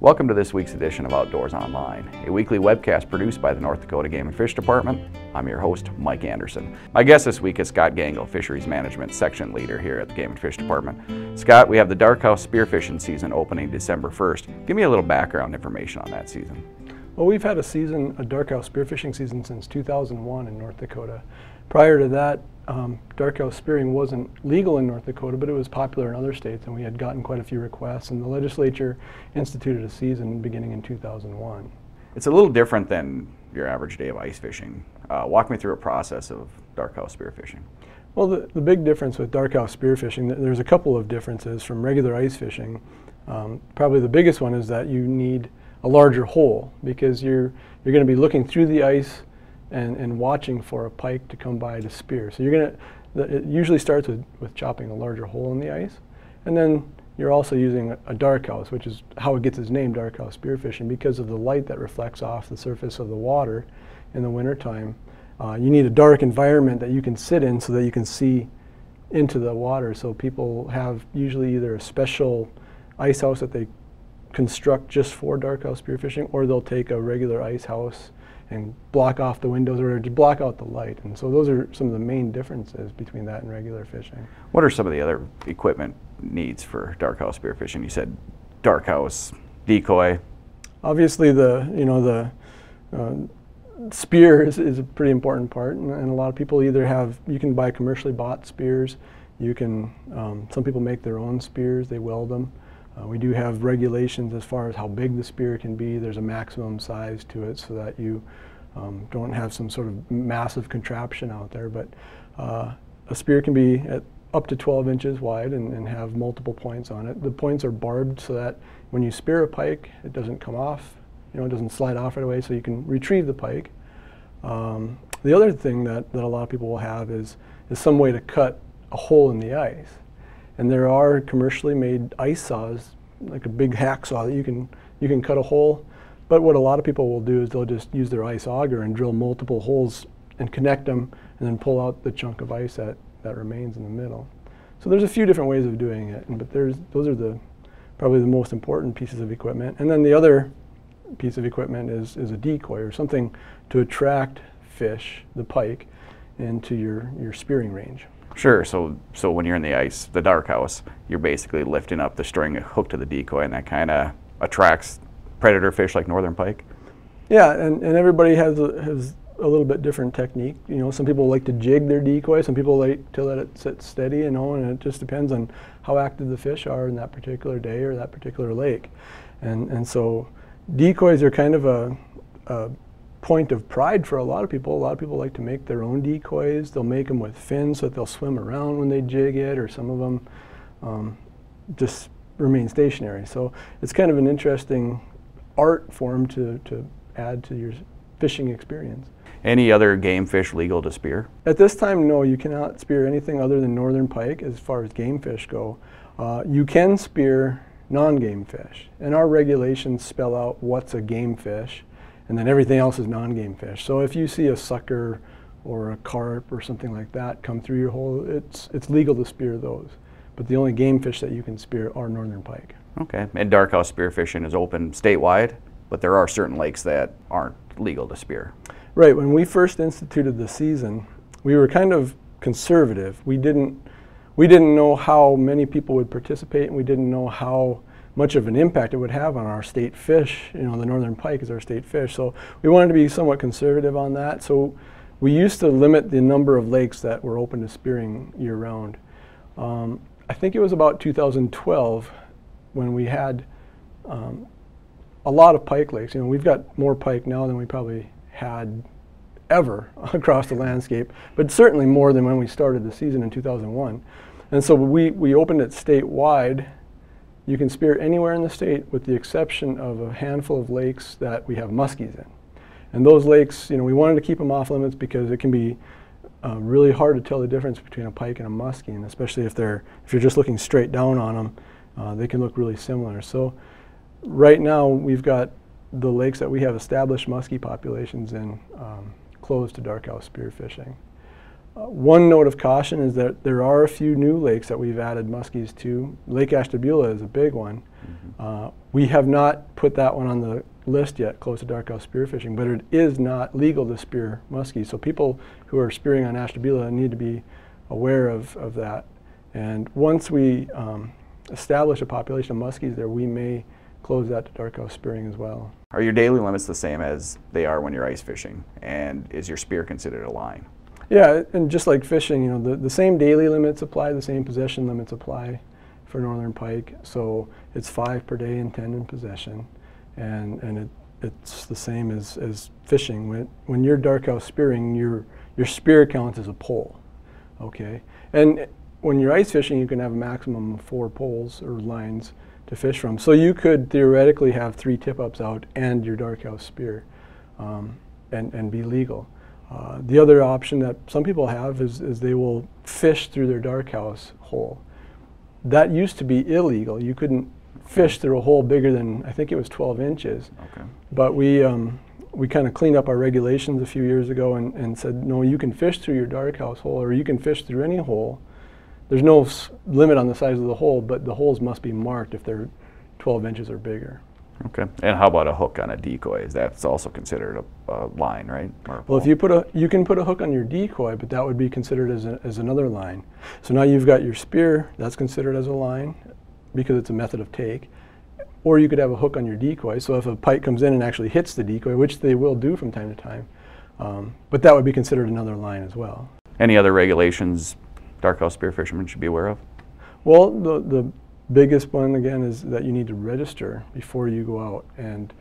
Welcome to this week's edition of Outdoors Online, a weekly webcast produced by the North Dakota Game and Fish Department. I'm your host, Mike Anderson. My guest this week is Scott Gangel, Fisheries Management Section Leader here at the Game and Fish Department. Scott, we have the Darkhouse spearfishing season opening December 1st. Give me a little background information on that season. Well, we've had a darkhouse spearfishing season since 2001 in North Dakota. Prior to that, darkhouse spearing wasn't legal in North Dakota, but it was popular in other states, and we had gotten quite a few requests, and the legislature instituted a season beginning in 2001. It's a little different than your average day of ice fishing. Walk me through a process of darkhouse spearfishing. Well, the big difference with darkhouse spearfishing, there's a couple of differences from regular ice fishing. Probably the biggest one is that you need a larger hole, because you're going to be looking through the ice and watching for a pike to come by to spear. So it usually starts with chopping a larger hole in the ice, and then you're also using a darkhouse, which is how it gets its name, darkhouse spearfishing, because of the light that reflects off the surface of the water in the wintertime. You need a dark environment that you can sit in so that you can see into the water. So people have usually either a special ice house that they construct just for darkhouse spearfishing, or they'll take a regular ice house and block off the windows or to block out the light. And so those are some of the main differences between that and regular fishing. What are some of the other equipment needs for darkhouse spearfishing? You said darkhouse, decoy. Obviously the spear is a pretty important part, and a lot of people you can buy commercially bought spears. You can, some people make their own spears, they weld them. We do have regulations as far as how big the spear can be. There's a maximum size to it so that you don't have some sort of massive contraption out there. But a spear can be at up to 12 inches wide and have multiple points on it. The points are barbed so that when you spear a pike, it doesn't come off, it doesn't slide off right away, so you can retrieve the pike. The other thing that a lot of people will have is some way to cut a hole in the ice. And there are commercially made ice saws, like a big hacksaw that you can cut a hole. But what a lot of people will do is they'll just use their ice auger and drill multiple holes and connect them, and then pull out the chunk of ice that remains in the middle. So there's a few different ways of doing it, but those are probably the most important pieces of equipment. And then the other piece of equipment is a decoy, or something to attract fish, the pike, into your spearing range. Sure, so when you're in the ice, the darkhouse, you're basically lifting up the string hooked to the decoy, and that kind of attracts predator fish like northern pike? Yeah, and everybody has a little bit different technique. Some people like to jig their decoy, some people like to let it sit steady, and it just depends on how active the fish are in that particular day or that particular lake. And so decoys are kind of a point of pride for a lot of people. A lot of people like to make their own decoys. They'll make them with fins so that they'll swim around when they jig it, or some of them just remain stationary. So it's kind of an interesting art form to add to your fishing experience. Any other game fish legal to spear? At this time, no, you cannot spear anything other than northern pike as far as game fish go. You can spear non-game fish, and our regulations spell out what's a game fish, and then everything else is non-game fish. So if you see a sucker or a carp or something like that come through your hole, it's legal to spear those. But the only game fish that you can spear are northern pike. Okay, and darkhouse spearfishing is open statewide, but there are certain lakes that aren't legal to spear. Right, when we first instituted the season, we were kind of conservative. We didn't know how many people would participate, and we didn't know how much of an impact it would have on our state fish. The northern pike is our state fish, so we wanted to be somewhat conservative on that. So we used to limit the number of lakes that were open to spearing year-round. I think it was about 2012 when we had a lot of pike lakes. We've got more pike now than we probably had ever across the landscape, but certainly more than when we started the season in 2001. And so we opened it statewide. You can spear anywhere in the state with the exception of a handful of lakes that we have muskies in. And those lakes, we wanted to keep them off limits because it can be really hard to tell the difference between a pike and a muskie, and especially if you're just looking straight down on them, they can look really similar. So right now we've got the lakes that we have established muskie populations in closed to darkhouse spearfishing. One note of caution is that there are a few new lakes that we've added muskies to. Lake Ashtabula is a big one. We have not put that one on the list yet, close to dark-house spearfishing, but it is not legal to spear muskies. So people who are spearing on Ashtabula need to be aware of that. And once we establish a population of muskies there, we may close that to dark-house spearing as well. Are your daily limits the same as they are when you're ice fishing? And is your spear considered a line? Yeah, and just like fishing, you know, the same daily limits apply, the same possession limits apply for northern pike. So it's 5 per day and 10 in possession. And it's the same as fishing. When you're dark-house spearing, your spear counts as a pole, okay? And when you're ice fishing, you can have a maximum of 4 poles or lines to fish from. So you could theoretically have 3 tip-ups out and your dark-house spear and be legal. The other option that some people have is they will fish through their dark-house hole. That used to be illegal. You couldn't fish through a hole bigger than, I think it was 12 inches. Okay. But we kind of cleaned up our regulations a few years ago and said, no, you can fish through your dark-house hole, or you can fish through any hole. There's no limit on the size of the hole, but the holes must be marked if they're 12 inches or bigger. Okay. And how about a hook on a decoy? That's also considered a line, right? Well, if you can put a hook on your decoy, but that would be considered as another line. So now you've got your spear, that's considered as a line because it's a method of take. Or you could have a hook on your decoy. So if a pike comes in and actually hits the decoy, which they will do from time to time, but that would be considered another line as well. Any other regulations dark-house spear fishermen should be aware of? Well, the biggest one, again, is that you need to register before you go out. And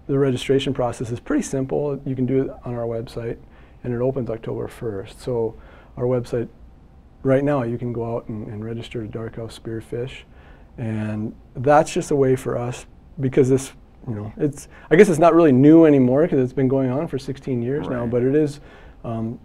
the registration process is pretty simple. You can do it on our website, and it opens October 1st. So our website, right now, you can go out and register to dark-house spearfish. And that's just a way for us, because this, you know, I guess it's not really new anymore because it's been going on for 16 years now, but it is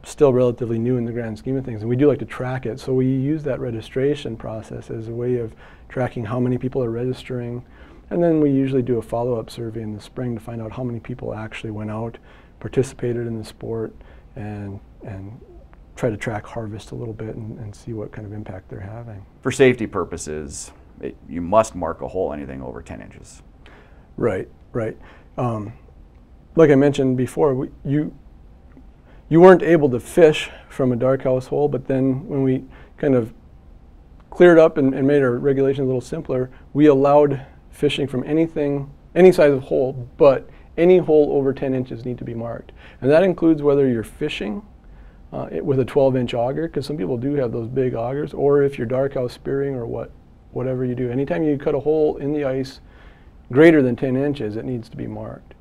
still relatively new in the grand scheme of things, and we do like to track it. So we use that registration process as a way of tracking how many people are registering, and then we usually do a follow-up survey in the spring to find out how many people actually went out, participated in the sport, and try to track harvest a little bit and see what kind of impact they're having. For safety purposes, you must mark a hole anything over 10 inches. Right, right. Like I mentioned before, you weren't able to fish from a dark-house hole, but then when we kind of cleared up and made our regulations a little simpler, we allowed fishing from any size of hole, but any hole over 10 inches need to be marked. And that includes whether you're fishing with a 12-inch auger, because some people do have those big augers, or if you're dark-house spearing or whatever you do. Anytime you cut a hole in the ice greater than 10 inches, it needs to be marked.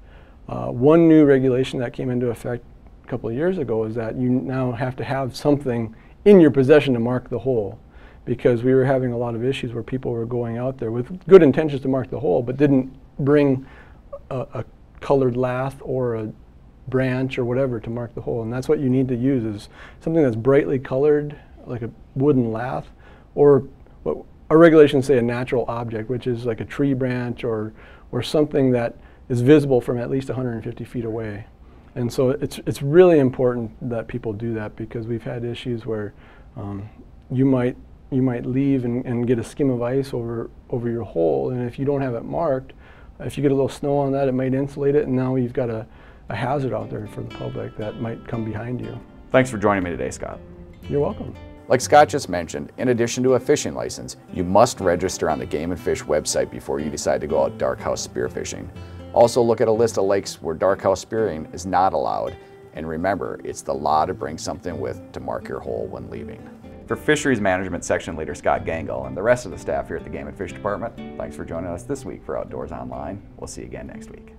One new regulation that came into effect a couple of years ago is that you now have to have something in your possession to mark the hole, because we were having a lot of issues where people were going out there with good intentions to mark the hole but didn't bring a colored lath or a branch or whatever to mark the hole. And that's what you need to use, is something that's brightly colored, like a wooden lath, or what our regulations say a natural object, which is like a tree branch or something that is visible from at least 150 feet away. And so it's really important that people do that, because we've had issues where you might leave and get a skim of ice over your hole, and if you don't have it marked, if you get a little snow on that, it might insulate it, and now you've got a hazard out there for the public that might come behind you. Thanks for joining me today, Scott. You're welcome. Like Scott just mentioned, in addition to a fishing license, you must register on the Game and Fish website before you decide to go out dark-house spearfishing. Also look at a list of lakes where dark-house spearing is not allowed, and remember, it's the law to bring something with to mark your hole when leaving. For Fisheries Management Section Leader Scott Gangle and the rest of the staff here at the Game and Fish Department, thanks for joining us this week for Outdoors Online. We'll see you again next week.